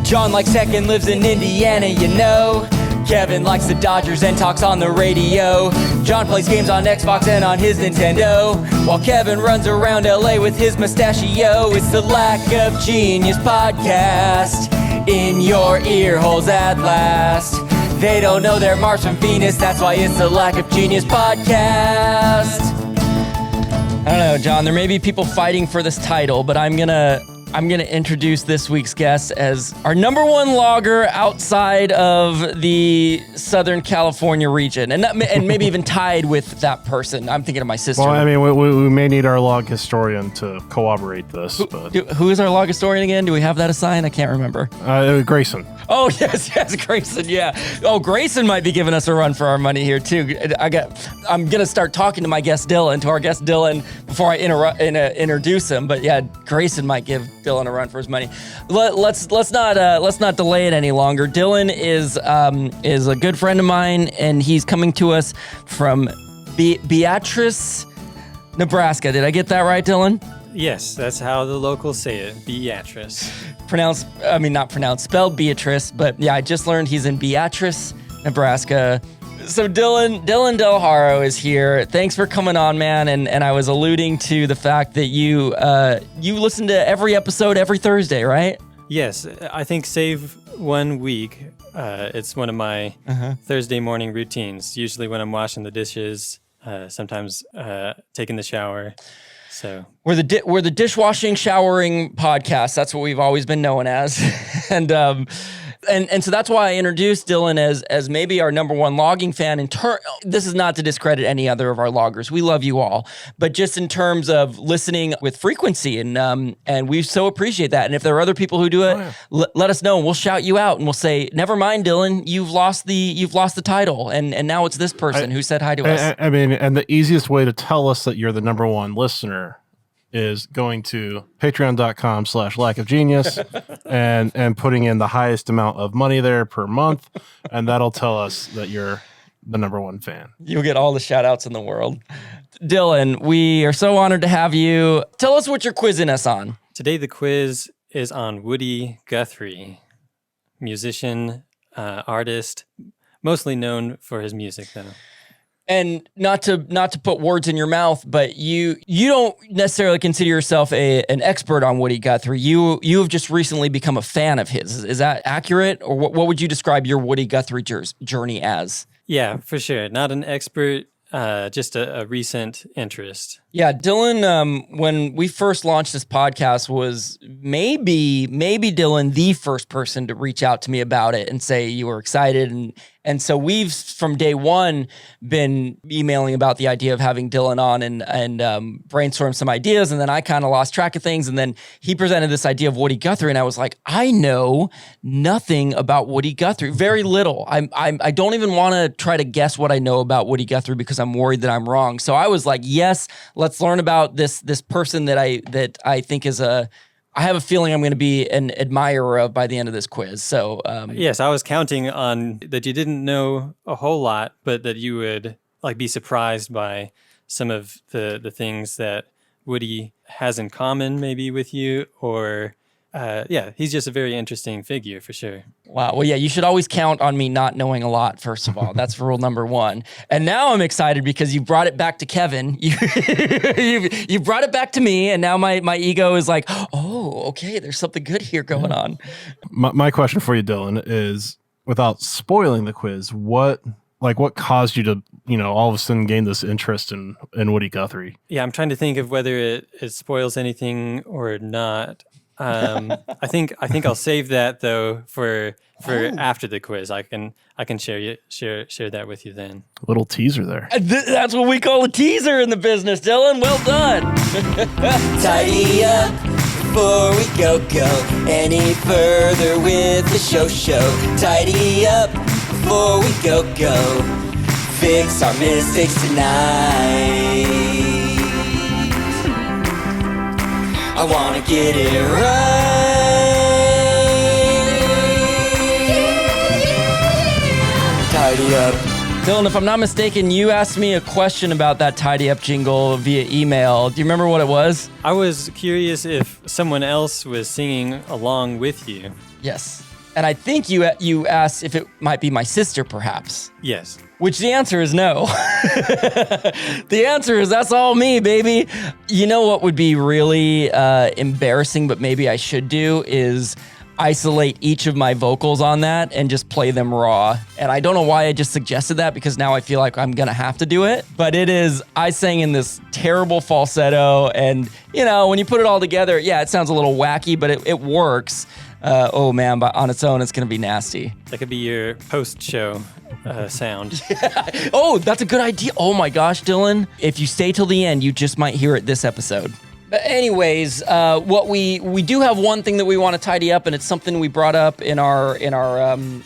John likes tech and lives in Indiana, you know. Kevin likes the Dodgers and talks on the radio. John plays games on Xbox and on his Nintendo, while Kevin runs around LA with his mustachio. It's the Lack of Genius podcast, in your ear holes at last. They don't know they're Mars from Venus, that's why it's the Lack of Genius podcast. I don't know, John, there may be people fighting for this title, but I'm gonna introduce this week's guest as our number one logger outside of the Southern California region, and maybe even tied with that person. I'm thinking of my sister. Well, I mean, we may need our log historian to corroborate this. Who is our log historian again? Do we have that assigned? I can't remember. Grayson. Oh, yes, Grayson, yeah. Oh, Grayson might be giving us a run for our money here, too. I'm going to start talking to our guest Dylan, before I introduce him. But yeah, Grayson might give Dylan a run for his money. Let's not delay it any longer. Dylan is a good friend of mine, and he's coming to us from Beatrice, Nebraska. Did I get that right, Dylan? Yes, that's how the locals say it, Beatrice. Spelled Beatrice, but yeah, I just learned he's in Beatrice, Nebraska. So Dylan Dell-Haro is here. Thanks for coming on, man. And I was alluding to the fact that you listen to every episode every Thursday, right? Yes, I think save 1 week. It's one of my Thursday morning routines. Usually when I'm washing the dishes, sometimes taking the shower. So we're the dishwashing, showering podcast. That's what we've always been known as, and so that's why I introduced Dylan as maybe our number one logging fan. This is not to discredit any other of our loggers. We love you all, but just in terms of listening with frequency, and we so appreciate that. And if there are other people who do it, let us know, and we'll shout you out, and we'll say, "Never mind, Dylan, you've lost the title, and now it's this person who said hi to us." I mean, and the easiest way to tell us that you're the number one listener is going to patreon.com/lackofgenius and putting in the highest amount of money there per month, and that'll tell us that you're the number one fan. You'll get all the shout outs in the world. Dylan, we are so honored to have you. Tell us what you're quizzing us on. Today the quiz is on Woody Guthrie, musician, artist, mostly known for his music though. And not to put words in your mouth, but you don't necessarily consider yourself an expert on Woody Guthrie. You have just recently become a fan of his. Is that accurate? Or what would you describe your Woody Guthrie journey as? Yeah, for sure. Not an expert, just a recent interest. Yeah, Dylan, when we first launched this podcast, was maybe Dylan the first person to reach out to me about it and say you were excited. And so we've, from day one, been emailing about the idea of having Dylan on and brainstorm some ideas. And then I kind of lost track of things. And then he presented this idea of Woody Guthrie. And I was like, I know nothing about Woody Guthrie. Very little. I don't even want to try to guess what I know about Woody Guthrie because I'm worried that I'm wrong. So I was like, yes, let's learn about this person that I think is I have a feeling I'm going to be an admirer of by the end of this quiz. So yes, I was counting on that you didn't know a whole lot, but that you would be surprised by some of the things that Woody has in common, maybe with you, or he's just a very interesting figure for sure. Wow. Well, yeah, you should always count on me not knowing a lot, first of all. That's rule number one. And now I'm excited because you brought it back to Kevin. You brought it back to me, and now my ego is like, oh, okay, there's something good here going on. My question for you, Dylan, is, without spoiling the quiz, what caused you to, all of a sudden gain this interest in Woody Guthrie? Yeah, I'm trying to think of whether it spoils anything or not. I think I'll save that though for after the quiz. I can share that with you then. A little teaser there. That's what we call a teaser in the business, Dylan. Well done. Tidy up before we go any further with the show. Tidy up before we go. Fix our mistakes tonight. I wanna get it right. Tidy up. Dylan, if I'm not mistaken, you asked me a question about that Tidy Up jingle via email. Do you remember what it was? I was curious if someone else was singing along with you. Yes. And I think you asked if it might be my sister, perhaps. Yes. Which the answer is no. The answer is that's all me, baby. You know what would be really embarrassing, but maybe I should do, is isolate each of my vocals on that and just play them raw. And I don't know why I just suggested that, because now I feel like I'm gonna have to do it. But I sang in this terrible falsetto, and when you put it all together, yeah, it sounds a little wacky, but it works. Oh man, but on its own, it's gonna be nasty. That could be your post-show sound. Oh, that's a good idea. Oh my gosh, Dylan. If you stay till the end, you just might hear it this episode. But anyways, what we do have one thing that we want to tidy up, and it's something we brought up in our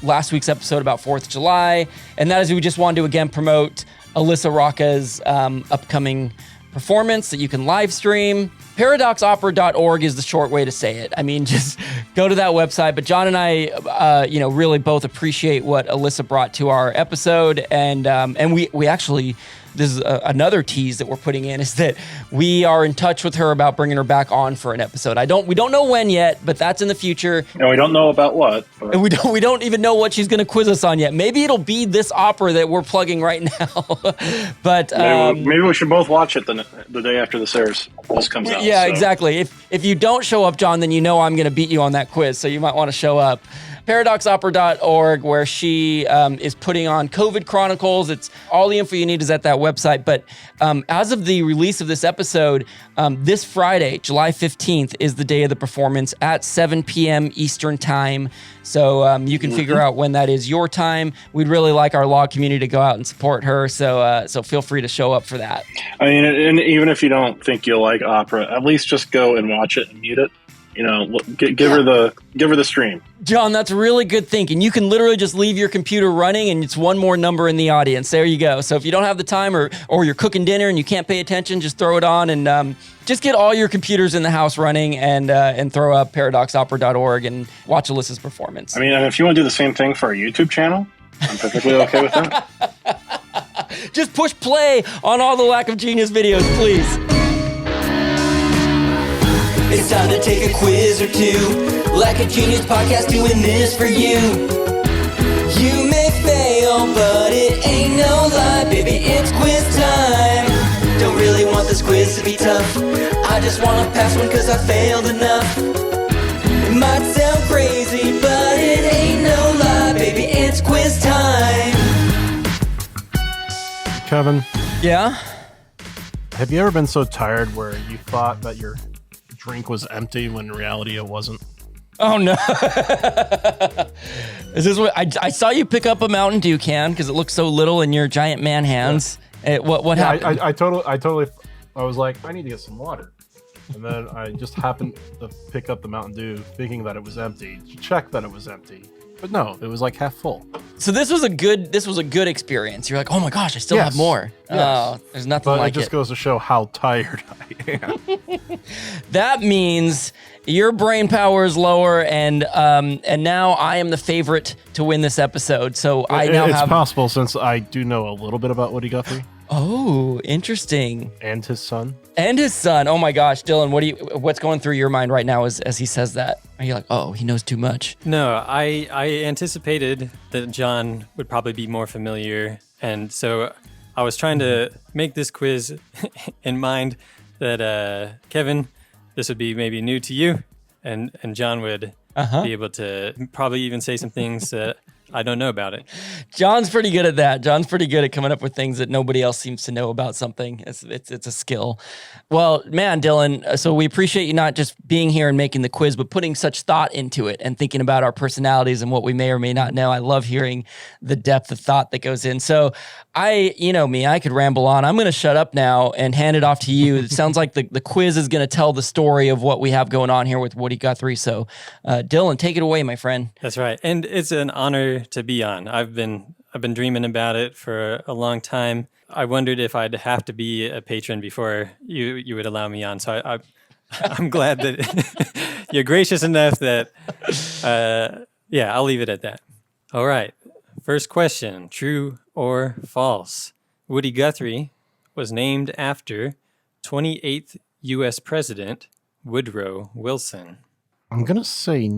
last week's episode about 4th of July, and that is we just wanted to again promote Alyssa Rocca's upcoming performance that you can live stream. ParadoxOpera.org is the short way to say it. I mean, just go to that website. But John and I, really both appreciate what Alyssa brought to our episode, and we actually. This is another tease that we're putting in, is that we are in touch with her about bringing her back on for an episode. We don't know when yet, but that's in the future. And we don't know about what. And we don't even know what she's going to quiz us on yet. Maybe it'll be this opera that we're plugging right now. But maybe we should both watch it the day after this comes out. Yeah, so. Exactly. If you don't show up, John, then I'm going to beat you on that quiz. So you might want to show up. ParadoxOpera.org, where she is putting on COVID Chronicles. It's all the info you need is at that website. But as of the release of this episode, this Friday, July 15th, is the day of the performance at 7 p.m. Eastern Time. So you can figure out when that is your time. We'd really like our log community to go out and support her. So feel free to show up for that. I mean, and even if you don't think you'll like opera, at least just go and watch it and mute it. Give her the stream. John, that's really good thinking. You can literally just leave your computer running, and it's one more number in the audience. There you go. So if you don't have the time, or you're cooking dinner and you can't pay attention, just throw it on, and just get all your computers in the house running, and throw up ParadoxOpera.org and watch Alyssa's performance. I mean, and if you want to do the same thing for our YouTube channel, I'm perfectly okay with that. Just push play on all the Lack of Genius videos, please. It's time to take a quiz or two. Lack of Genius podcast doing this for you. You may fail, but it ain't no lie, baby, it's quiz time. Don't really want this quiz to be tough. I just want to pass one cause I failed enough. It might sound crazy, but it ain't no lie, baby, it's quiz time. Kevin. Yeah? Have you ever been so tired where you thought that your drink was empty when in reality it wasn't? Oh no. Is this what I saw you pick up a Mountain Dew can because it looks so little in your giant man hands? Yeah. What happened? I totally I was like, I need to get some water. And then I just happened to pick up the Mountain Dew thinking that it was empty, to check that it was empty. But no, it was like half full. So this was a good experience. You're like, oh my gosh, I still have more. Yes. Oh, there's nothing like it. It just goes to show how tired I am. That means your brain power is lower, and now I am the favorite to win this episode. So it's possible, since I do know a little bit about Woody Guthrie. Oh, interesting. And his son. Oh my gosh, Dylan, what's going through your mind right now as he says that? Are you like, oh, he knows too much? No, I anticipated that John would probably be more familiar, and so I was trying to make this quiz in mind that Kevin, this would be maybe new to you, and John would be able to probably even say some things that I don't know about it. John's pretty good at that. John's pretty good at coming up with things that nobody else seems to know about something. It's a skill. Well, man, Dylan, so we appreciate you not just being here and making the quiz, but putting such thought into it and thinking about our personalities and what we may or may not know. I love hearing the depth of thought that goes in. So I could ramble on. I'm going to shut up now and hand it off to you. It sounds like the quiz is going to tell the story of what we have going on here with Woody Guthrie. So Dylan, take it away, my friend. That's right. And it's an honor to be on. I've been dreaming about it for a long time. I wondered if I'd have to be a patron before you would allow me on. So I'm glad that you're gracious enough that, I'll leave it at that. All right. First question, true or false? Woody Guthrie was named after 28th U.S. President Woodrow Wilson. I'm going to say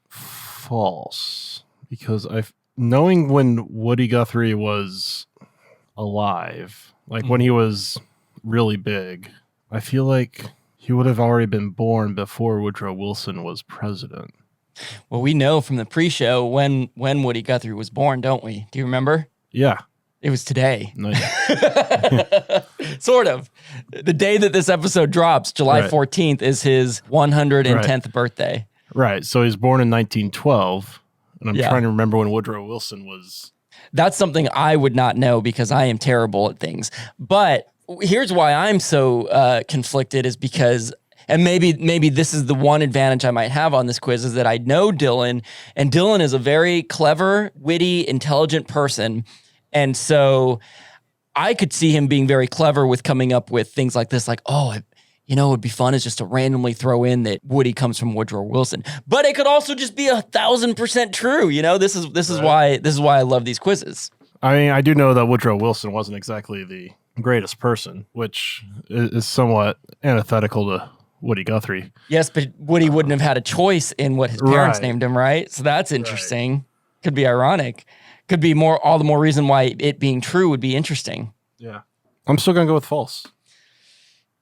false. false because knowing when Woody Guthrie was alive, like when he was really big, I feel like he would have already been born before Woodrow Wilson was president. Well, we know from the pre-show when Woody Guthrie was born, don't we? Do you remember? Yeah. It was today. Nice. Sort of. The day that this episode drops, July 14th, is his 110th birthday. Right. So he was born in 1912, and I'm Yeah. trying to remember when Woodrow Wilson was. That's something I would not know because I am terrible at things. But here's why I'm so conflicted is because, and maybe this is the one advantage I might have on this quiz, is that I know Dylan, and Dylan is a very clever, witty, intelligent person. And so I could see him being very clever with coming up with things like this, like, it would be fun is just to randomly throw in that Woody comes from Woodrow Wilson. But it could also just be 1,000% true. This is why I love these quizzes. I mean, I do know that Woodrow Wilson wasn't exactly the greatest person, which is somewhat antithetical to Woody Guthrie. Yes, but Woody wouldn't have had a choice in what his parents Right. named him, right? So that's interesting. Could be ironic. Could be all the more reason why it being true would be interesting. Yeah. I'm still going to go with false.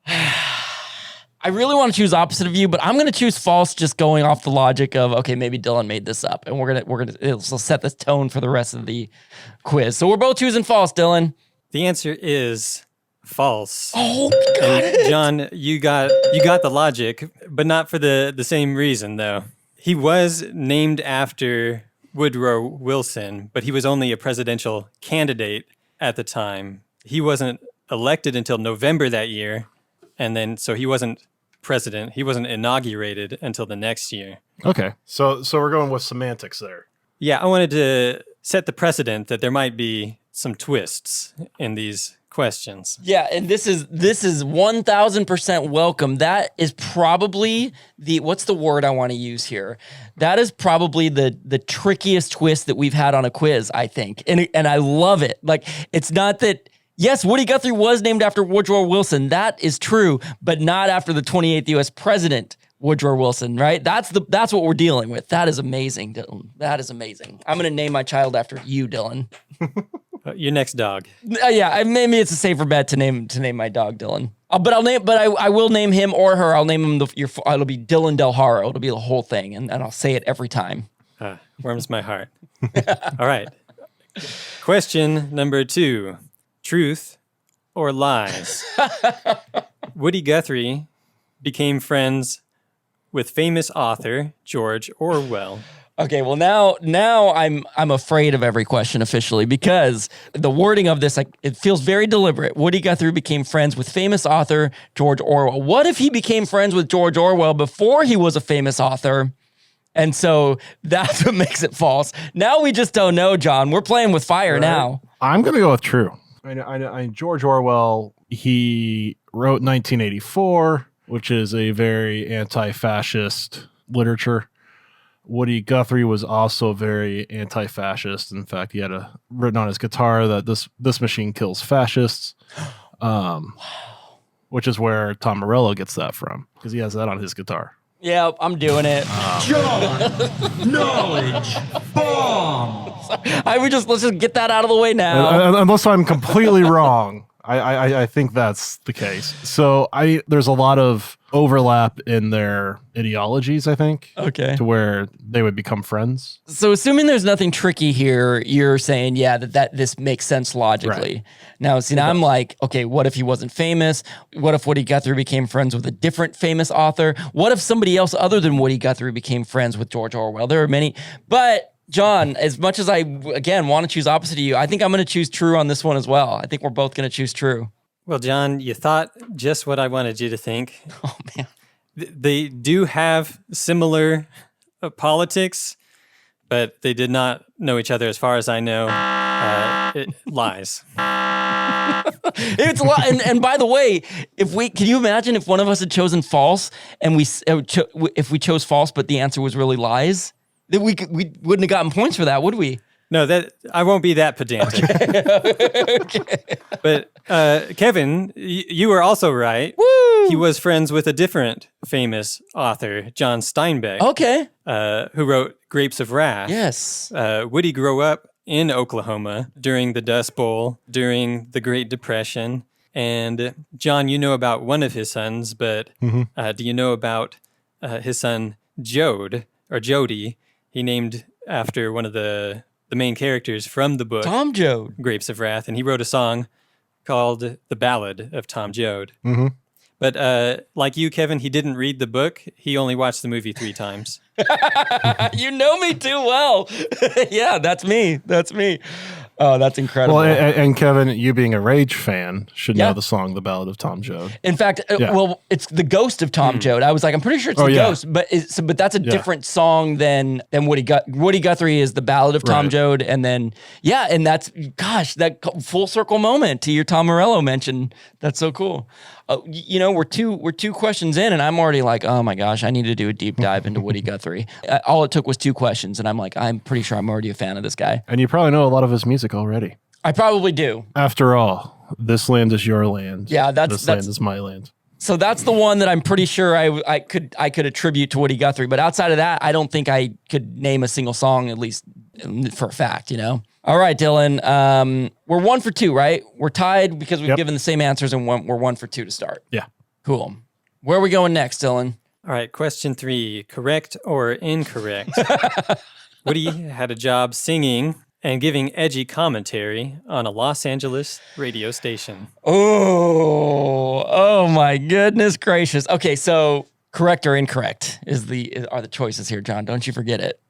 I really want to choose opposite of you, but I'm going to choose false, just going off the logic of, okay, maybe Dylan made this up, and it'll set the tone for the rest of the quiz. So we're both choosing false, Dylan. The answer is false. Oh, got And it. John, you got the logic, but not for the same reason though. He was named after Woodrow Wilson, but he was only a presidential candidate at the time. He wasn't elected until November that year, and then so he wasn't president. He wasn't inaugurated until the next year. Okay. So we're going with semantics there. Yeah, I wanted to set the precedent that there might be some twists in these questions. Yeah, and this is 1,000% welcome. That is probably what's the word I want to use here? That is probably the trickiest twist that we've had on a quiz, I think. And I love it. Like, it's not that, yes, Woody Guthrie was named after Woodrow Wilson. That is true, but not after the 28th U.S. president, Woodrow Wilson, right? That's what we're dealing with. That is amazing, Dylan. That is amazing. I'm going to name my child after you, Dylan. Your next dog. Yeah, maybe it's a safer bet to name my dog Dylan. But I will name him or her. I'll name him it'll be Dylan Dell-Haro. It'll be the whole thing, and I'll say it every time. Warms my heart. All right. Question number 2. Truth or lies? Woody Guthrie became friends with famous author George Orwell. Okay, well now I'm afraid of every question officially because the wording of this, like, it feels very deliberate. Woody Guthrie became friends with famous author George Orwell. What if he became friends with George Orwell before he was a famous author? And so that's what makes it false. Now we just don't know, John. We're playing with fire now. I'm going to go with true. I George Orwell, he wrote 1984, which is a very anti-fascist literature. Woody Guthrie was also very anti-fascist. In fact, he had written on his guitar that this machine kills fascists, which is where Tom Morello gets that from, because he has that on his guitar. Yeah, I'm doing it. John, knowledge bomb. Let's just get that out of the way now. Unless I'm completely wrong, I think that's the case. So there's a lot of overlap in their ideologies, I think. Okay. To where they would become friends. So assuming there's nothing tricky here, you're saying, yeah, that this makes sense logically. Right. Now, see, now I'm like, okay, what if he wasn't famous? What if Woody Guthrie became friends with a different famous author? What if somebody else other than Woody Guthrie became friends with George Orwell? There are many, but John, as much as I, again, want to choose opposite of you, I think I'm going to choose true on this one as well. I think we're both going to choose true. Well, John, you thought just what I wanted you to think. Oh, man. They do have similar politics, but they did not know each other as far as I know. It lies. It's a lot. And by the way, can you imagine if one of us had chosen false and if we chose false, but the answer was really lies? That we wouldn't have gotten points for that, would we? No, that I won't be that pedantic. Okay. But Kevin, you were also right. Woo! He was friends with a different famous author, John Steinbeck, Okay. who wrote Grapes of Wrath. Yes. Woody grew up in Oklahoma during the Dust Bowl, during the Great Depression. And John, you know about one of his sons, but do you know about his son, Jody? He named after one of the main characters from the book, Tom Joad. Grapes of Wrath, and he wrote a song called The Ballad of Tom Joad. Mm-hmm. But like you, Kevin, he didn't read the book. He only watched the movie 3 times. You know me too well. Yeah, that's me. That's me. Oh, that's incredible. Well, and Kevin, you being a Rage fan, should Yeah. know the song "The Ballad of Tom Joad." In fact, Yeah. well, it's the ghost of Tom Joad. I was like, I'm pretty sure it's the yeah. ghost, but that's a different song than Woody Guthrie is the Ballad of Tom Right. Joad, and then and that's that full circle moment to your Tom Morello mention. That's so cool. We're two questions in, and I'm already like, oh my gosh, I need to do a deep dive into Woody Guthrie. All it took was 2 questions, and I'm like, I'm pretty sure I'm already a fan of this guy. And you probably know a lot of his music already. I probably do. After all, this land is your land. Yeah, this land is my land. So that's the one that I'm pretty sure I could attribute to Woody Guthrie. But outside of that, I don't think I could name a single song, at least for a fact, All right, Dylan. We're 1 for 2, right? We're tied because we've given the same answers, and we're 1 for 2 to start. Yeah. Cool. Where are we going next, Dylan? All right, question 3, correct or incorrect? Woody had a job singing and giving edgy commentary on a Los Angeles radio station. Oh my goodness gracious. Okay, so correct or incorrect are the choices here, John. Don't you forget it.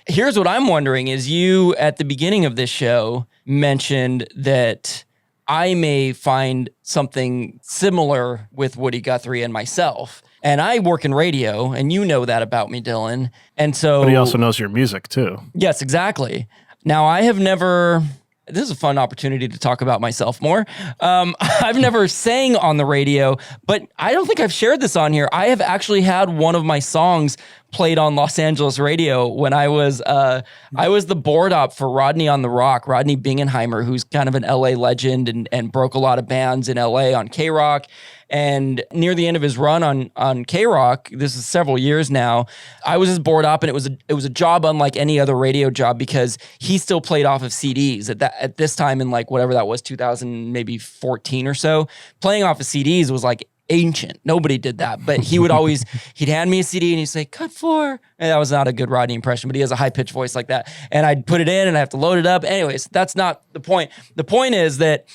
Here's what I'm wondering is you, at the beginning of this show, mentioned that I may find something similar with Woody Guthrie and myself. And I work in radio, and you know that about me, Dylan. And so, But he also knows your music too. yes, exactly. Now, I have never. This is a fun opportunity to talk about myself more. I've never sang on the radio, but I don't think I've shared this on here. I have actually had one of my songs played on Los Angeles radio when I was the board op for Rodney on the Rock, Rodney Bingenheimer, who's kind of an LA legend and broke a lot of bands in LA on K-Rock. And near the end of his run on K-Rock, this is several years now, I was his board op, and it was a job unlike any other radio job because he still played off of CDs at this time in like whatever that was, 2000 maybe 14 or so. Playing off of CDs was like ancient. Nobody did that, but he would always he'd hand me a CD and he'd say cut 4, and that was not a good Rodney impression, but he has a high pitched voice like that, and I'd put it in and I have to load it up. Anyways, that's not the point. The point is that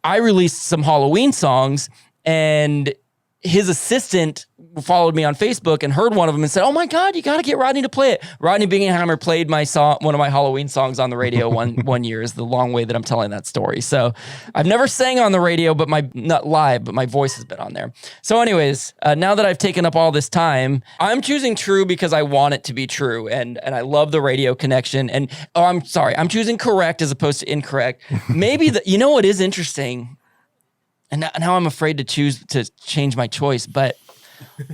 I released some Halloween songs, and his assistant followed me on Facebook and heard one of them and said, "Oh my God, you got to get Rodney to play it." Rodney Bingenheimer played my song, one of my Halloween songs on the radio one year. Is the long way that I'm telling that story. So I've never sang on the radio, but not live, but my voice has been on there. So anyways, now that I've taken up all this time, I'm choosing true because I want it to be true, and I love the radio connection. And I'm sorry, I'm choosing correct as opposed to incorrect. Maybe you know what is interesting. And now I'm afraid to change my choice, but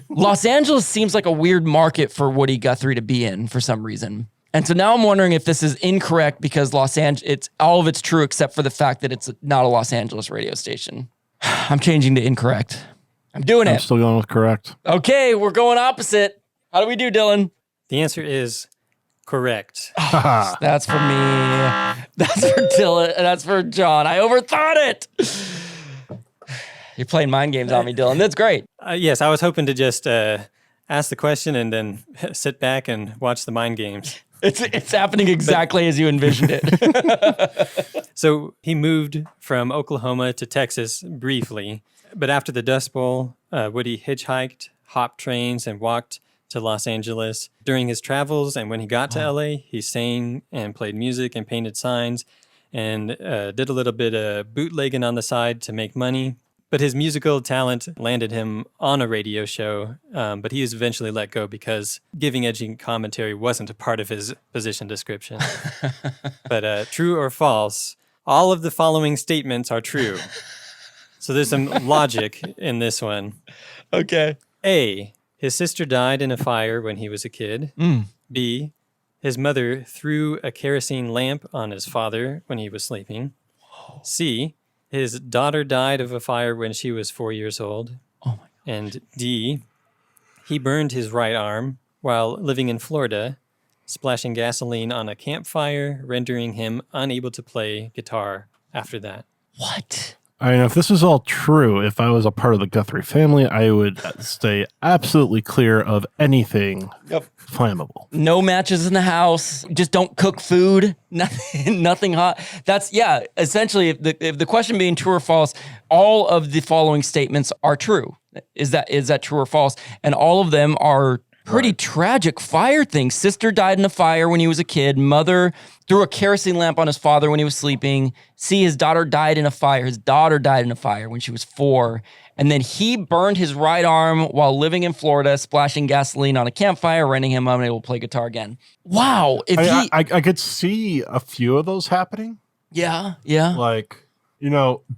Los Angeles seems like a weird market for Woody Guthrie to be in for some reason. And so now I'm wondering if this is incorrect because all of it's true except for the fact that it's not a Los Angeles radio station. I'm changing to incorrect. I'm doing I'm it. still going with correct. Okay, we're going opposite. How do we do, Dylan? The answer is correct. That's for me. That's for Dylan. That's for John. I overthought it. You're playing mind games on me, Dylan. That's great. Yes, I was hoping to just ask the question and then sit back and watch the mind games. It's happening exactly as you envisioned it. So he moved from Oklahoma to Texas briefly, but after the Dust Bowl, Woody hitchhiked, hopped trains, and walked to Los Angeles. During his travels and when he got to LA, he sang and played music and painted signs and did a little bit of bootlegging on the side to make money. But his musical talent landed him on a radio show, but he was eventually let go because giving edgy commentary wasn't a part of his position description. But true or false, all of the following statements are true. So there's some logic in this one. Okay. A, his sister died in a fire when he was a kid. B, His mother threw a kerosene lamp on his father when he was sleeping. C. His daughter died of a fire when she was 4 years old. Oh my God. And D. He burned his right arm while living in Florida, splashing gasoline on a campfire, rendering him unable to play guitar after that. What? I mean, if this is all true, if I was a part of the Guthrie family, I would stay absolutely clear of anything flammable. No matches in the house. Just don't cook food. Nothing hot. That's, essentially, if the question being true or false, all of the following statements are true. Is that true or false? And all of them are pretty tragic fire things. Sister died in a fire when he was a kid. Mother threw a kerosene lamp on his father when he was sleeping. See, his daughter died in a fire. His daughter died in a fire when she was 4. And then he burned his right arm while living in Florida, splashing gasoline on a campfire, rendering him unable to play guitar again. Wow. I could see a few of those happening. Yeah. Like,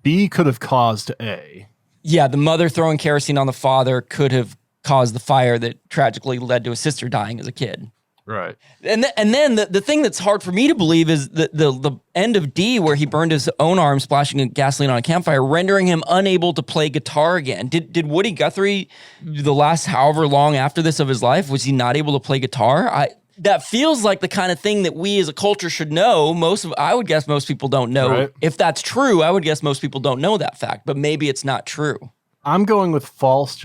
B could have caused A. Yeah, the mother throwing kerosene on the father could have caused the fire that tragically led to his sister dying as a kid. Right. And then the thing that's hard for me to believe is the end of D, where he burned his own arm splashing gasoline on a campfire, rendering him unable to play guitar again. Did Woody Guthrie, the last however long after this of his life, was he not able to play guitar? That feels like the kind of thing that we as a culture should know. I would guess most people don't know. Right. If that's true, I would guess most people don't know that fact, but maybe it's not true. I'm going with false.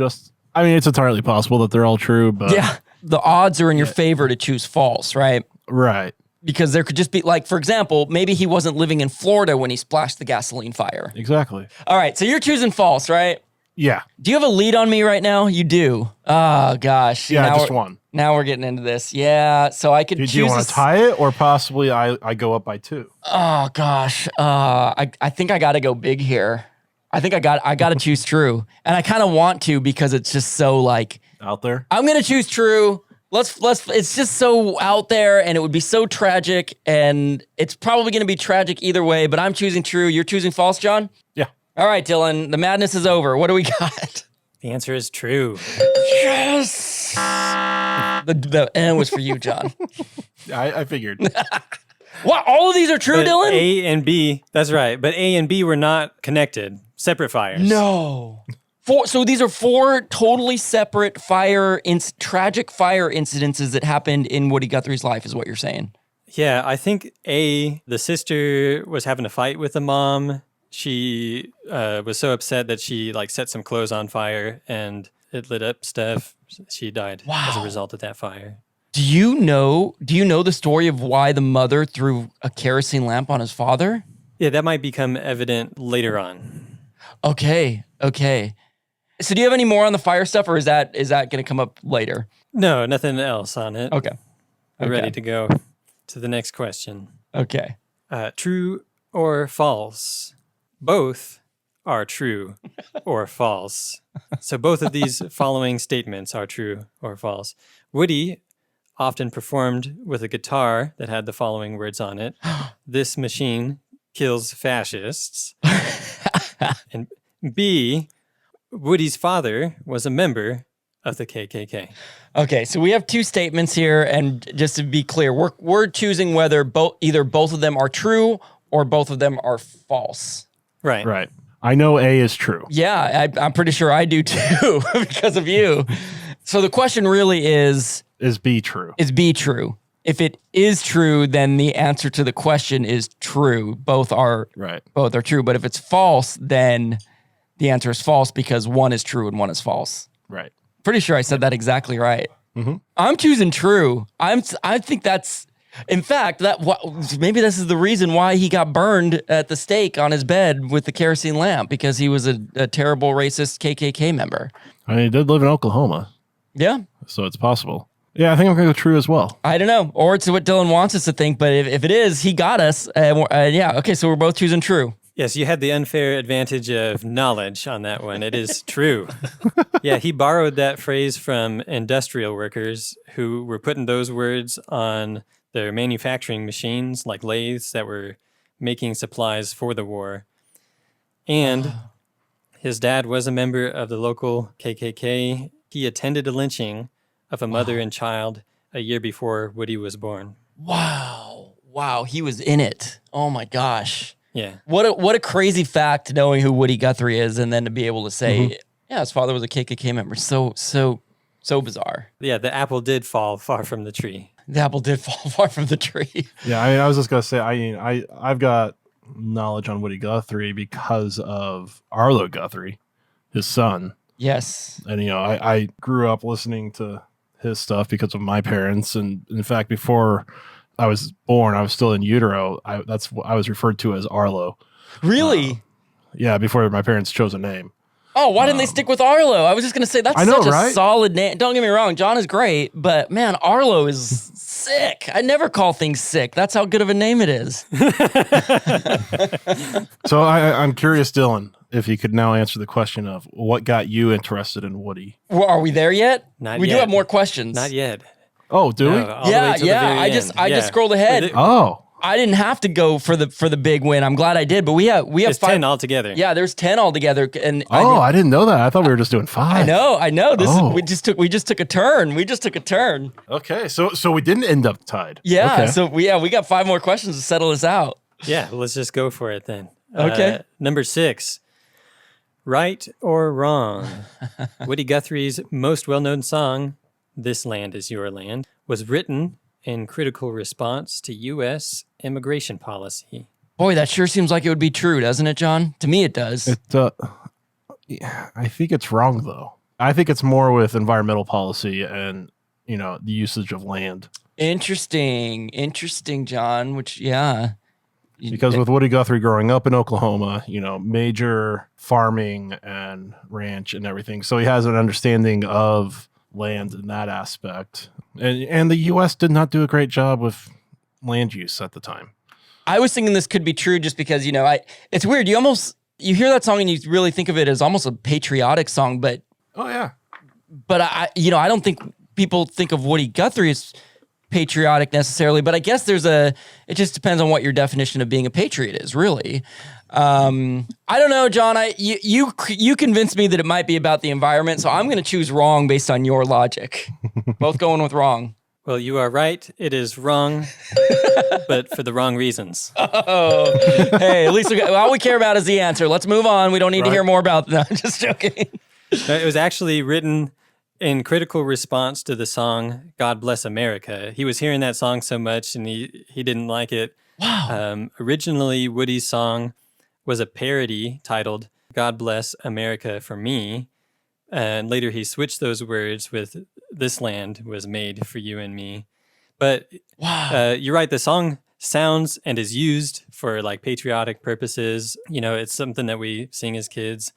It's entirely possible that they're all true, but Yeah, the odds are in your favor to choose false, right? right. Because there could just be, like, for example, maybe he wasn't living in Florida when he splashed the gasoline fire. Exactly. All right, so you're choosing false, right? Yeah. Do you have a lead on me right now? You do. Oh, gosh. Yeah, Now just one. Now we're getting into this. Yeah, so I could choose. Do you want to tie it, or possibly I go up by 2? Oh, gosh. I think I got to go big here. I think I got to choose true. And I kind of want to because it's just so, like, Out there? I'm going to choose true. It's just so out there, and it would be so tragic, and it's probably going to be tragic either way, but I'm choosing true. You're choosing false, John? Yeah. All right, Dylan, the madness is over. What do we got? The answer is true. Yes! The N was for you, John. I figured. What? All of these are true, But Dylan? A and B, that's right. But A and B were not connected. Separate fires. No. So these are 4 totally separate tragic fire incidences that happened in Woody Guthrie's life, is what you're saying. Yeah, I think A, the sister was having a fight with the mom. She was so upset that she set some clothes on fire and it lit up stuff. She died as a result of that fire. Do you know the story of why the mother threw a kerosene lamp on his father? Yeah, that might become evident later on. Okay. So do you have any more on the fire stuff, or is that going to come up later? No, nothing else on it. Okay. We're ready to go to the next question. Okay. True or false? Both are true or false. So both of these following statements are true or false. Woody often performed with a guitar that had the following words on it. This machine kills fascists. And B, Woody's father was a member of the KKK. Okay, so we have 2 statements here, and just to be clear, we're choosing whether either both of them are true or both of them are false. Right. Right. I know A is true. Yeah, I'm pretty sure I do too because of you. So the question really is B true? Is B true? If it is true, then the answer to the question is true. Both are true. But if it's false, then the answer is false because one is true and one is false. Right. Pretty sure I said that exactly right. Mm-hmm. I'm choosing true. I think that's, in fact, maybe this is the reason why he got burned at the stake on his bed with the kerosene lamp, because he was a terrible racist KKK member. I mean, he did live in Oklahoma. Yeah. So it's possible. Yeah, I think I'm going to go true as well. I don't know. Or it's what Dylan wants us to think, but if it is, he got us. Okay, so we're both choosing true. Yes, you had the unfair advantage of knowledge on that one. It is true. Yeah, he borrowed that phrase from industrial workers who were putting those words on their manufacturing machines, like lathes that were making supplies for the war. And his dad was a member of the local KKK. He attended a lynching of a mother and child a year before Woody was born. Wow, he was in it. Oh my gosh. Yeah. What a crazy fact, knowing who Woody Guthrie is, and then to be able to say, yeah, his father was a KKK member. So bizarre. Yeah, the apple did fall far from the tree. The apple did fall far from the tree. Yeah, I was just gonna say, I've got knowledge on Woody Guthrie because of Arlo Guthrie, his son. Yes. And I grew up listening to his stuff because of my parents, and in fact, before I was born, I was still in utero. I was referred to as Arlo. Really? Yeah, before my parents chose a name. Oh, why didn't they stick with Arlo? I was just going to say, that's such a solid name. Don't get me wrong, John is great, but man, Arlo is sick. I never call things sick. That's how good of a name it is. So I'm curious, Dylan, if you could now answer the question of what got you interested in Woody. Well, are we there yet? Not we yet. do have more questions. Not yet. Oh, do we? All the way to the very I end. just scrolled ahead. Oh. I didn't have to go for the big win. I'm glad I did, but we have It's 5 10 altogether. Yeah, there's 10 altogether, and I didn't know that. I thought we were just doing 5. I know. We just took a turn. Okay, so we didn't end up tied. Yeah. Okay. So we got 5 more questions to settle this out. Yeah, well, let's just go for it then. Okay. Number 6. Right or wrong? Woody Guthrie's most well-known song, "This Land Is Your Land," was written in critical response to U.S. immigration policy. Boy, that sure seems like it would be true, doesn't it, John? To me, it does. I think it's wrong though. I think it's more with environmental policy and the usage of land. Interesting, John. Which, yeah. Because with Woody Guthrie growing up in Oklahoma, major farming and ranch and everything, so he has an understanding of land in that aspect. And the U.S. did not do a great job with land use at the time. I was thinking this could be true just because, it's weird. You hear that song and you really think of it as almost a patriotic song, but Oh yeah. I don't think people think of Woody Guthrie as patriotic necessarily, but I guess it just depends on what your definition of being a patriot is, really. I don't know, John. You convinced me that it might be about the environment, so I'm going to choose wrong based on your logic. Both going with wrong. Well, you are right. It is wrong, but for the wrong reasons. Oh, hey, at least all we care about is the answer. Let's move on. We don't need to hear more about that. I'm just joking. It was actually written in critical response to the song "God Bless America." He was hearing that song so much, and he didn't like it. Wow. Originally, Woody's song was a parody titled "God Bless America for Me," and later he switched those words with "This land was made for you and me." But you're right. The song sounds and is used for like patriotic purposes. It's something that we sing as kids.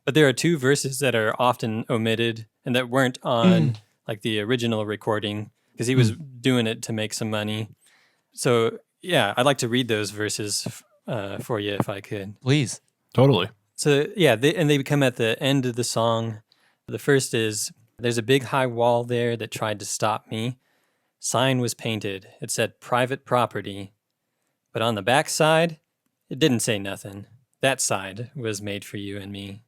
But there are 2 verses that are often omitted and that weren't on like the original recording because he was doing it to make some money. So yeah, I'd like to read those verses for you if I could. Please. Totally. So yeah, they come at the end of the song. The first is, "There's a big high wall there that tried to stop me. Sign was painted. It said private property. But on the back side, it didn't say nothing. That side was made for you and me."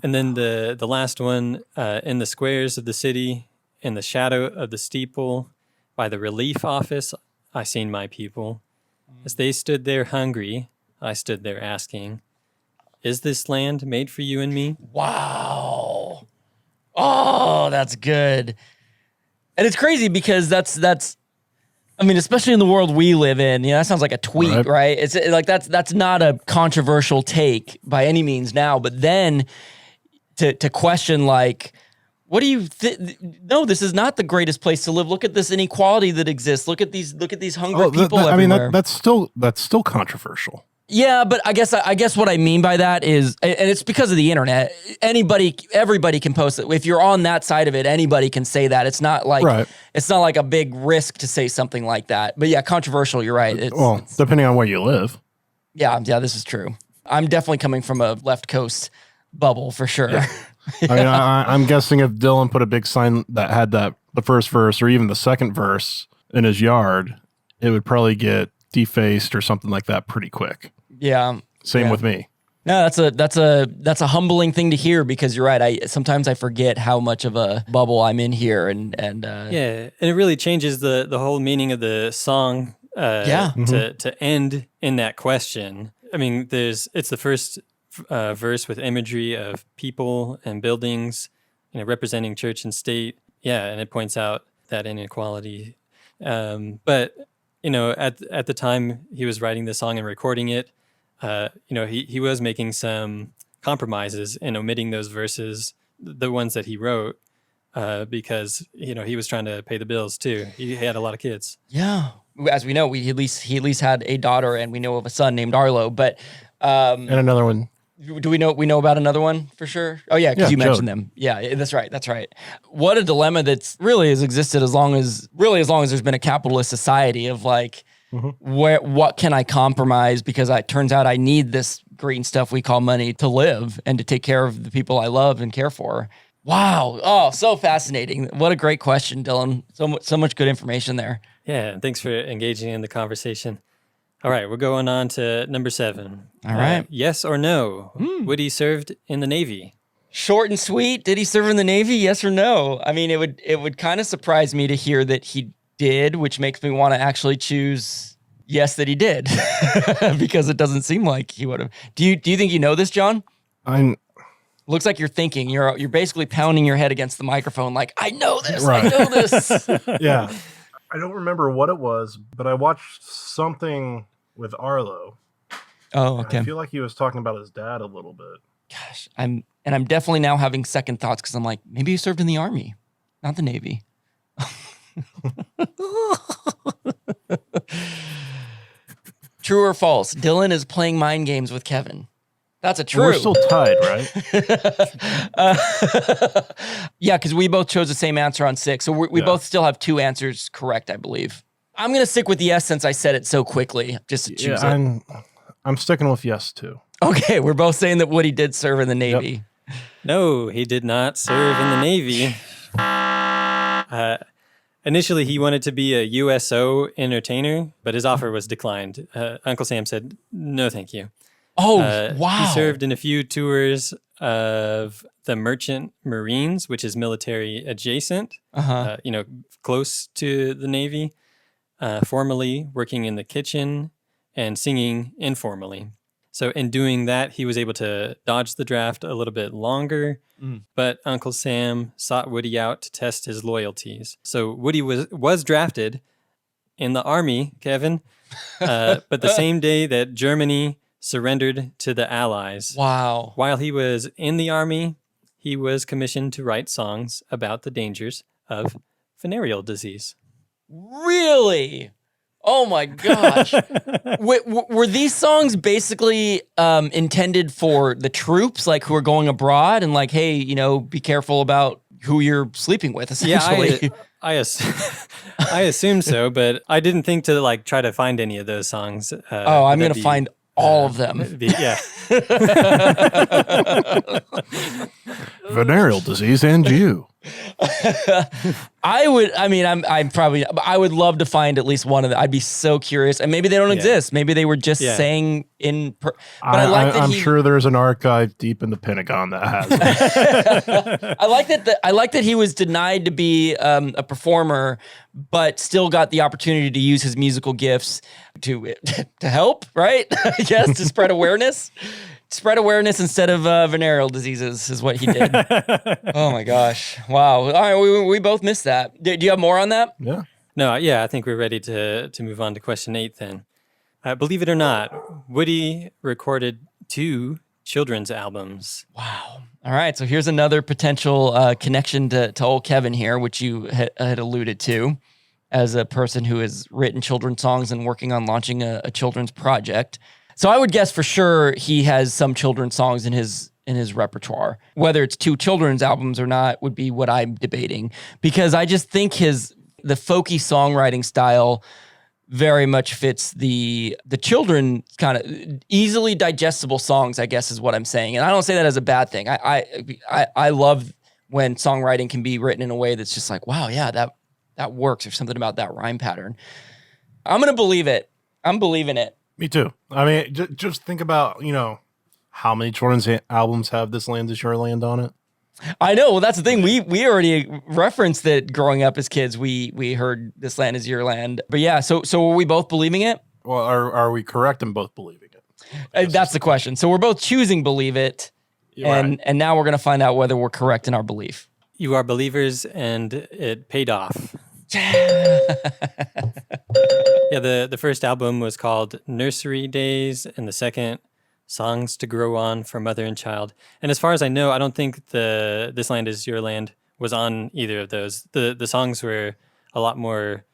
And then the last one, "In the squares of the city, in the shadow of the steeple, by the relief office, I seen my people. As they stood there hungry, I stood there asking, is this land made for you and me?" Wow. Oh, that's good. And it's crazy because that's especially in the world we live in, that sounds like a tweet, right? It's like that's not a controversial take by any means now, but then to question like, what do you no, this is not the greatest place to live. Look at this inequality that exists. Look at these hungry people everywhere. That's still controversial. Yeah, but I guess what I mean by that is, and it's because of the internet. Everybody can post it. If you're on that side of it, anybody can say that. It's not like it's not like a big risk to say something like that. But yeah, controversial. You're right. It's depending on where you live. Yeah, this is true. I'm definitely coming from a left coast bubble for sure. Yeah. I'm guessing if Dylan put a big sign that had the first verse or even the second verse in his yard, it would probably get defaced or something like that pretty quick. Yeah. Same with me. No, that's a humbling thing to hear because you're right. Sometimes I forget how much of a bubble I'm in here, and Yeah, and it really changes the whole meaning of the song. To end in that question. I mean, it's the first verse with imagery of people and buildings, representing church and state. Yeah, and it points out that inequality. But at the time he was writing the song and recording it, he was making some compromises in omitting those verses, the ones that he wrote, because he was trying to pay the bills too. He had a lot of kids. Yeah, as we know, he at least had a daughter, and we know of a son named Arlo. But and another one. Do we know about another one for sure? Oh yeah, because you mentioned Joe. them. Yeah, that's right. What a dilemma that's really has existed as long as there's been a capitalist society of like, what can I compromise because it turns out I need this green stuff we call money to live and to take care of the people I love and care for. Wow. Oh, so fascinating. What a great question, Dylan. So much good information there. Yeah, thanks for engaging in the conversation. All right, we're going on to number 7. All right. Yes or no? Woody served in the Navy. Short and sweet. Did he serve in the Navy? Yes or no? I mean, it would kind of surprise me to hear that he did, which makes me want to actually choose yes that he did, because it doesn't seem like he would have. Do you think you know this, John? Looks like you're thinking. You're basically pounding your head against the microphone, like I know this. Right. I know this. Yeah, I don't remember what it was, but I watched something with Arlo. Oh, okay. I feel like he was talking about his dad a little bit. Gosh, I'm definitely now having second thoughts because I'm like, maybe he served in the Army, not the Navy. True or false? Dylan is playing mind games with Kevin. That's a true. We're still tied, right? Yeah, because we both chose the same answer on 6. So we both still have 2 answers correct, I believe. I'm going to stick with yes since I said it so quickly, just to choose it. I'm sticking with yes, too. Okay, we're both saying that Woody did serve in the Navy. Yep. No, he did not serve in the Navy. Initially, he wanted to be a USO entertainer, but his offer was declined. Uncle Sam said, no, thank you. Oh, wow. He served in a few tours of the Merchant Marines, which is military adjacent, close to the Navy, formally working in the kitchen and singing informally. So in doing that, he was able to dodge the draft a little bit longer, but Uncle Sam sought Woody out to test his loyalties. So Woody was drafted in the Army, Kevin, but the same day that Germany surrendered to the Allies. Wow. While he was in the Army, he was commissioned to write songs about the dangers of venereal disease. Really? Oh my gosh. Were these songs basically intended for the troops, like who are going abroad and like, hey, be careful about who you're sleeping with, essentially? Yeah, I assume so, but I didn't think to like try to find any of those songs. I'm going to find all of them. Yeah. Venereal disease and you. I would love to find at least one of them. I'd be so curious. And maybe they don't exist. Maybe they were just saying but I'm sure there's an archive deep in the Pentagon that has it. I like that he was denied to be a performer, but still got the opportunity to use his musical gifts to help, right? I guess, to spread awareness. Spread awareness instead of venereal diseases is what he did. Oh my gosh. Wow. All right, we both missed that. Do you have more on that? Yeah. No, I think we're ready to move on to question 8 then. Believe it or not, Woody recorded 2 children's albums. Wow. All right, so here's another potential connection to old Kevin here, which you had alluded to as a person who has written children's songs and working on launching a children's project. So I would guess for sure he has some children's songs in his repertoire. Whether it's 2 children's albums or not would be what I'm debating, because I just think the folky songwriting style very much fits the children kind of easily digestible songs, I guess is what I'm saying. And I don't say that as a bad thing. I love when songwriting can be written in a way that's just like, wow, yeah, that works. There's something about that rhyme pattern. I'm going to believe it. I'm believing it. Me too. I mean, just think about, How many children's albums have This Land Is Your Land on it? I know. Well, that's the thing. We already referenced that growing up as kids. We heard This Land Is Your Land. But yeah, so were we both believing it? Well, are we correct in both believing it? That's the question. So we're both choosing believe it, and now we're gonna find out whether we're correct in our belief. You are believers, and it paid off. Yeah, the first album was called Nursery Days, and the second, Songs to Grow On for Mother and Child. And as far as I know, I don't think the This Land Is Your Land was on either of those. The songs were a lot more,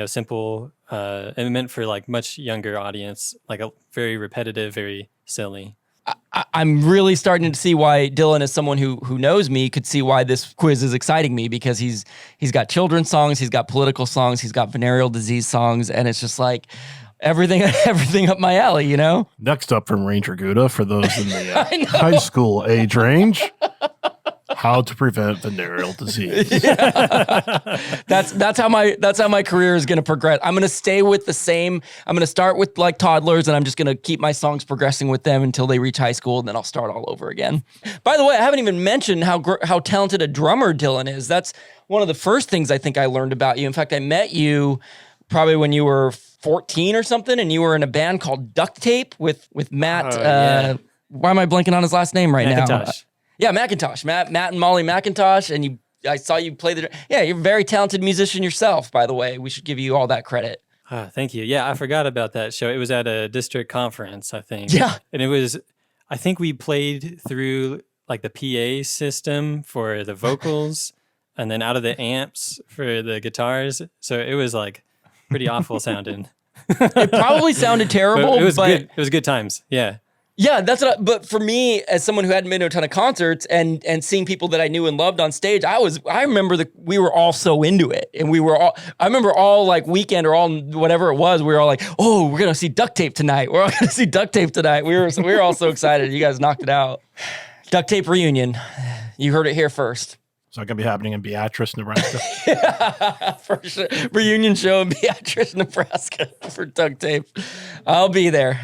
simple, and meant for like much younger audience, like a very repetitive, very silly. I'm really starting to see why Dylan, as someone who knows me, could see why this quiz is exciting me, because he's got children's songs, he's got political songs, he's got venereal disease songs, and it's just like everything up my alley, Next up from Ranger Gouda, for those in the high school age range, how to prevent venereal disease. Yeah. That's how my career is going to progress. I'm going to stay with the same. I'm going to start with like toddlers, and I'm just going to keep my songs progressing with them until they reach high school, and then I'll start all over again. By the way, I haven't even mentioned how talented a drummer Dylan is. That's one of the first things I think I learned about you. In fact, I met you probably when you were 14 or something, and you were in a band called Duct Tape with Matt. Yeah. Why am I blanking on his last name right now? McIntosh. Yeah, McIntosh, Matt and Molly McIntosh, and I saw you play you're a very talented musician yourself, by the way. We should give you all that credit. Thank you. Yeah, I forgot about that show. It was at a district conference, I think. Yeah. And I think we played through like the PA system for the vocals and then out of the amps for the guitars. So it was like pretty awful sounding. It probably sounded terrible, It was but good. It was good times. Yeah. Yeah, but for me, as someone who hadn't been to a ton of concerts and seeing people that I knew and loved on stage, I remember we were all so into it, and I remember all like weekend or all whatever it was, we were all like, oh, we're gonna see Duct Tape tonight. We're all gonna see Duct Tape tonight. We were all so excited. You guys knocked it out. Duct Tape reunion. You heard it here first. Is that going to be happening in Beatrice, Nebraska? Yeah, for sure. Reunion show in Beatrice, Nebraska for Duct Tape. I'll be there.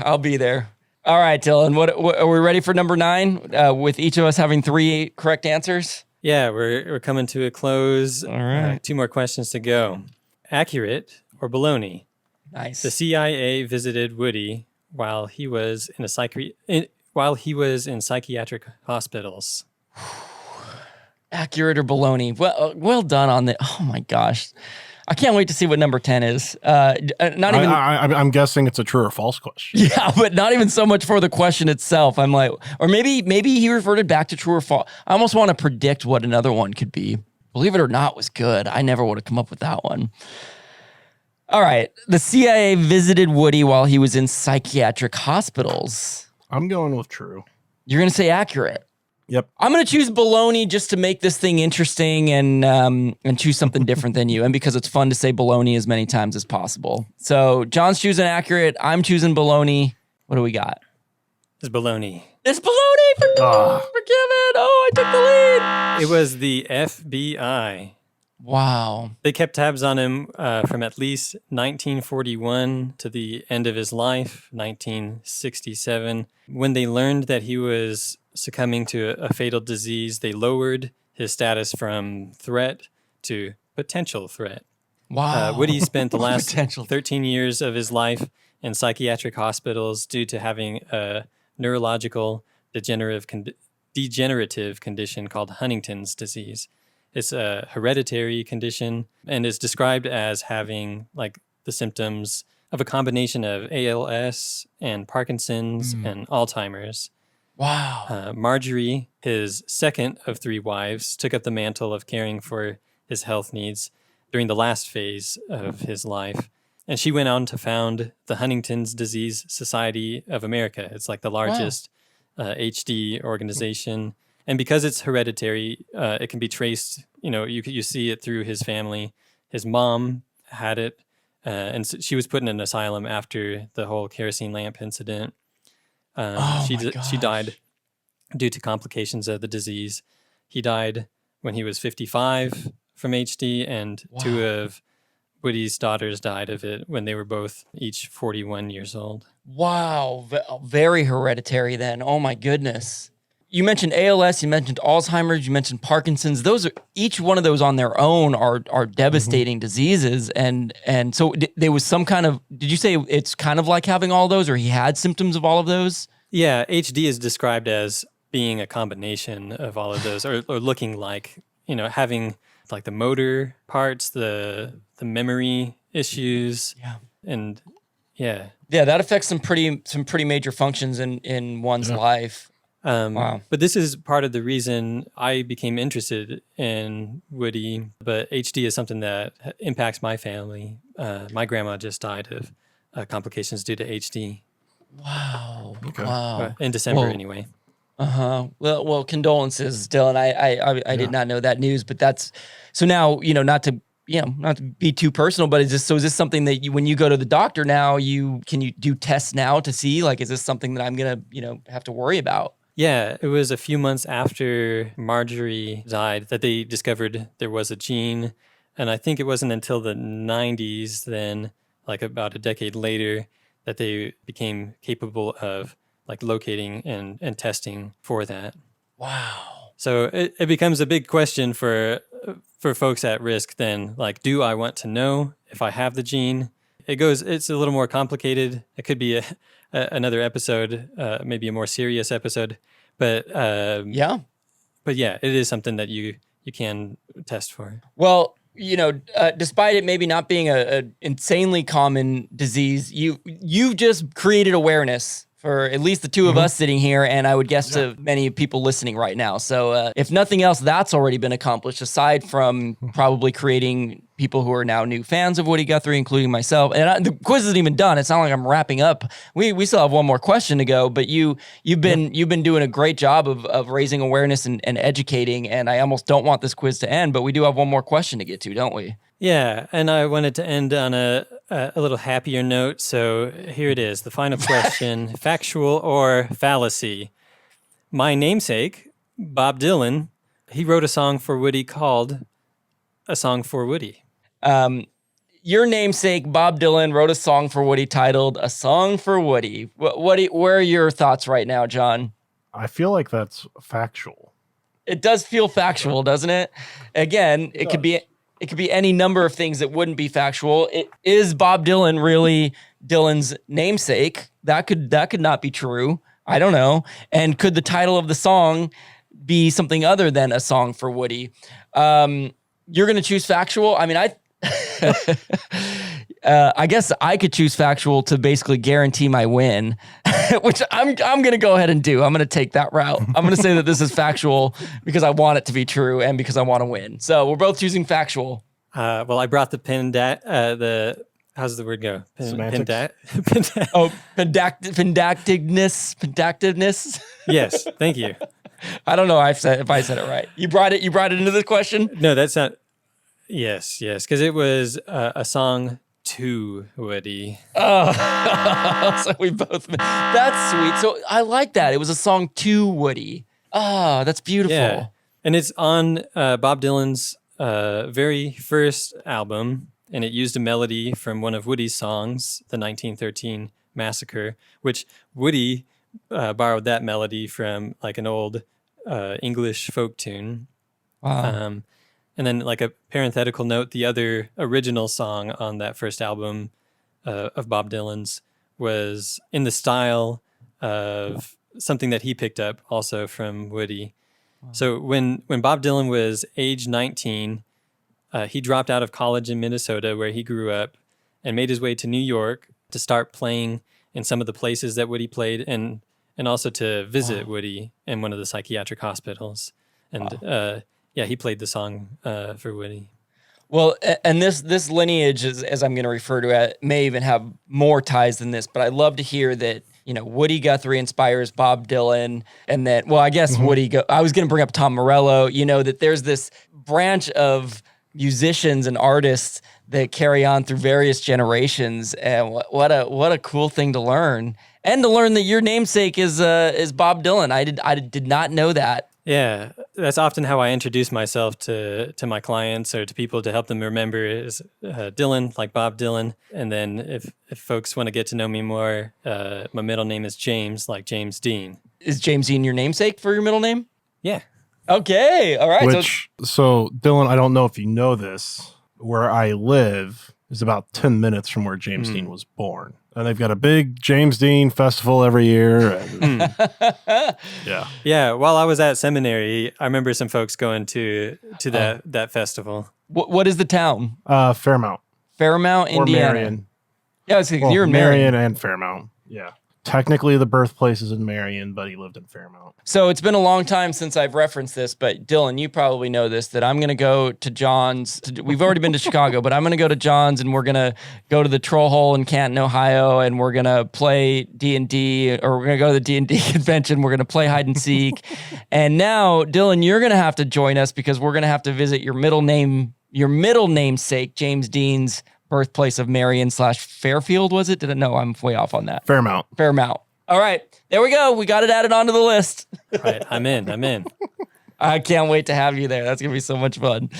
All right, Dylan, what are we ready for number 9? With each of us having 3 correct answers? Yeah, we're coming to a close. All right. 2 more questions to go. Accurate or baloney? Nice. The CIA visited Woody while he was in psychiatric hospitals. Accurate or baloney? Well done on the. Oh my gosh, I can't wait to see what number 10 is. Not even. I'm guessing it's a true or false question. Yeah, but not even so much for the question itself. I'm like, or maybe he reverted back to true or false. I almost want to predict what another one could be. Believe it or not, was good. I never would have come up with that one. All right, the CIA visited Woody while he was in psychiatric hospitals. I'm going with true. You're gonna say accurate. Yep. I'm going to choose baloney just to make this thing interesting and choose something different than you, and because it's fun to say baloney as many times as possible. So John's choosing accurate. I'm choosing baloney. What do we got? It's baloney. It's baloney for Kevin. Oh, I took the lead. It was the FBI. Wow. They kept tabs on him from at least 1941 to the end of his life, 1967. When they learned that he was succumbing to a fatal disease, they lowered his status from threat to potential threat. Wow. Woody spent the last 13 years of his life in psychiatric hospitals due to having a neurological degenerative condition called Huntington's disease. It's a hereditary condition and is described as having like the symptoms of a combination of ALS and Parkinson's and Alzheimer's. Wow. Marjorie, his second of 3 wives, took up the mantle of caring for his health needs during the last phase of his life. And she went on to found the Huntington's Disease Society of America. It's like the largest HD organization. And because it's hereditary, it can be traced. You see it through his family. His mom had it, and so she was put in an asylum after the whole kerosene lamp incident. She died due to complications of the disease. He died when he was 55 from HD, and 2 of Woody's daughters died of it when they were both each 41 years old. Wow, very hereditary then. Oh my goodness. You mentioned ALS, you mentioned Alzheimer's, you mentioned Parkinson's. Those are each one of those on their own are devastating diseases. And so there was some kind of, did you say it's kind of like having all those, or he had symptoms of all of those? Yeah, HD is described as being a combination of all of those, or looking like, having like the motor parts, the memory issues, and yeah, that affects some pretty major functions in one's life. Wow. But this is part of the reason I became interested in Woody. But HD is something that impacts my family. My grandma just died of complications due to HD. Wow. Okay. Wow. In December, anyway. Well, condolences, Dylan. I did not know that news, but that's so now, not to be too personal, but is this something that when you go to the doctor now, can you do tests now to see, like, is this something that I'm going to, have to worry about? Yeah, it was a few months after Marjorie died that they discovered there was a gene. And I think it wasn't until the 90s then, like about a decade later, that they became capable of like locating and testing for that. Wow. So it becomes a big question for folks at risk then, like, do I want to know if I have the gene? It's a little more complicated. It could be another episode, maybe a more serious episode. But Yeah. But yeah, it is something that you can test for. Well, despite it maybe not being a insanely common disease, you just created awareness for at least the two of us sitting here, and I would guess to many people listening right now. So if nothing else, that's already been accomplished, aside from probably creating people who are now new fans of Woody Guthrie, including myself. And the quiz isn't even done. It's not like I'm wrapping up. We still have one more question to go, but you've been doing a great job of raising awareness and educating, and I almost don't want this quiz to end, but we do have one more question to get to, don't we? Yeah, and I wanted to end on a little happier note, so here it is, the final question, factual or fallacy. My namesake, Bob Dylan, he wrote a song for Woody called A Song for Woody. Your namesake, Bob Dylan, wrote a song for Woody titled A Song for Woody. Where are your thoughts right now, John? I feel like that's factual. It does feel factual, doesn't it? Again, it could be any number of things that wouldn't be factual. Is Bob Dylan really Dylan's namesake? That could not be true. I don't know. And could the title of the song be something other than A Song for Woody? You're going to choose factual? I mean, I guess I could choose factual to basically guarantee my win, which I'm going to go ahead and do. I'm going to take that route. I'm going to say that this is factual because I want it to be true and because I want to win. So we're both choosing factual. Well, I brought how's the word go? Semantics? Pendactiveness. Yes, thank you. I don't know if I said it right. You brought it into the question? No, that's not. Yes, because it was a song to Woody. Oh, so we both. That's sweet. So I like that. It was a song to Woody. Oh, that's beautiful. Yeah, and it's on Bob Dylan's very first album, and it used a melody from one of Woody's songs, the 1913 Massacre, which Woody borrowed that melody from like an old English folk tune. Wow. And then, like a parenthetical note, the other original song on that first album of Bob Dylan's was in the style of something that he picked up also from Woody. Wow. So when Bob Dylan was age 19, he dropped out of college in Minnesota, where he grew up, and made his way to New York to start playing in some of the places that Woody played, and also to visit Woody in one of the psychiatric hospitals. And he played the song for Woody. Well, and this lineage, as I'm going to refer to it, may even have more ties than this, but I love to hear that, Woody Guthrie inspires Bob Dylan, and that, well, I guess I was going to bring up Tom Morello, that there's this branch of musicians and artists that carry on through various generations, and what a cool thing to learn. And to learn that your namesake is Bob Dylan. I did not know that. Yeah, that's often how I introduce myself to my clients or to people to help them remember is Dylan, like Bob Dylan. And then if folks want to get to know me more, my middle name is James, like James Dean. Is James Dean your namesake for your middle name? Yeah. Okay, all right. So Dylan, I don't know if you know this, where I live is about 10 minutes from where James Dean was born. And they've got a big James Dean festival every year. And, yeah. Yeah, while I was at seminary, I remember some folks going to that festival. What is the town? Fairmount. Fairmount, Or Indiana. Marion. Yeah, you're in Marion and Fairmount. Yeah. Technically, the birthplace is in Marion, but he lived in Fairmount. So it's been a long time since I've referenced this, but Dylan, you probably know this, that I'm going to go to John's. We've already been to Chicago, but I'm going to go to John's and we're going to go to the Troll Hole in Canton, Ohio, and we're going to play D&D, or we're going to go to the D&D convention. We're going to play hide and seek. And now, Dylan, you're going to have to join us because we're going to have to visit your middle namesake, James Dean's birthplace of Marion / Fairfield, was it? No, I'm way off on that. Fairmount. All right, there we go. We got it added onto the list. Right, I'm in. I can't wait to have you there. That's going to be so much fun.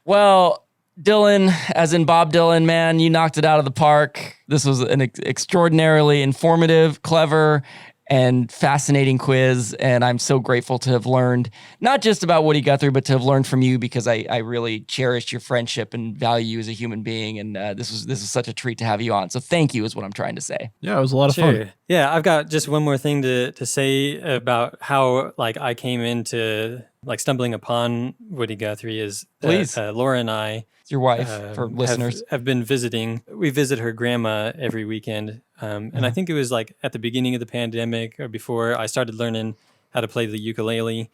Well, Dylan, as in Bob Dylan, man, you knocked it out of the park. This was an extraordinarily informative, clever, and fascinating quiz, and I'm so grateful to have learned not just about Woody Guthrie, but to have learned from you because I really cherished your friendship and value you as a human being, and this was such a treat to have you on. So thank you is what I'm trying to say. Yeah, it was a lot of fun. Yeah, I've got just one more thing to say about how I came into stumbling upon Woody Guthrie is Please. Laura and I, Your wife, for listeners. have been visiting. We visit her grandma every weekend. And I think it was at the beginning of the pandemic or before I started learning how to play the ukulele.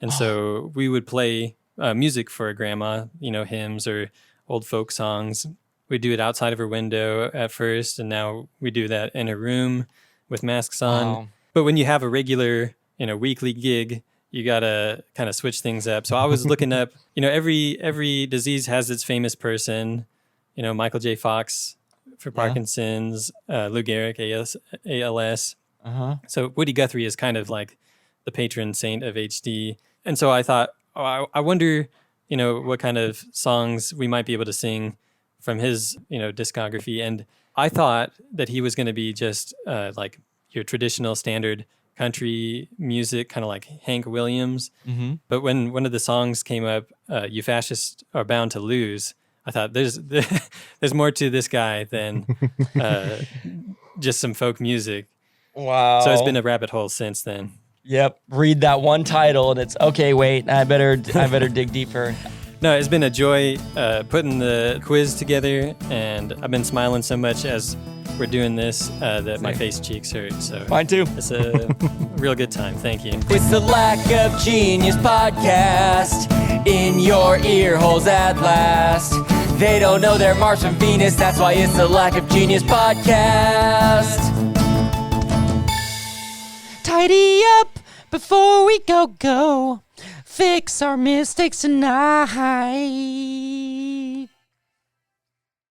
And so we would play music for grandma, hymns or old folk songs. We'd do it outside of her window at first. And now we do that in her room with masks on. Wow. But when you have a regular, weekly gig, you got to kind of switch things up. So I was looking up, every disease has its famous person, Michael J. Fox for Parkinson's, Lou Gehrig, ALS. So Woody Guthrie is kind of like the patron saint of HD. And so I thought, I wonder, what kind of songs we might be able to sing from his, discography. And I thought that he was going to be just like your traditional standard country music, kind of like Hank Williams. Mm-hmm. But when one of the songs came up, You Fascists Are Bound to Lose, I thought there's more to this guy than just some folk music. Wow. So it's been a rabbit hole since then. Yep. Read that one title and it's okay, wait, I better dig deeper. No, it's been a joy putting the quiz together, and I've been smiling so much as we're doing this that my face cheeks hurt. So mine too. It's a real good time. Thank you. It's the Lack of Genius podcast in your ear holes at last. They don't know they're Mars from Venus, that's why it's the Lack of Genius podcast. Tidy up before we go. Fix our mistakes tonight.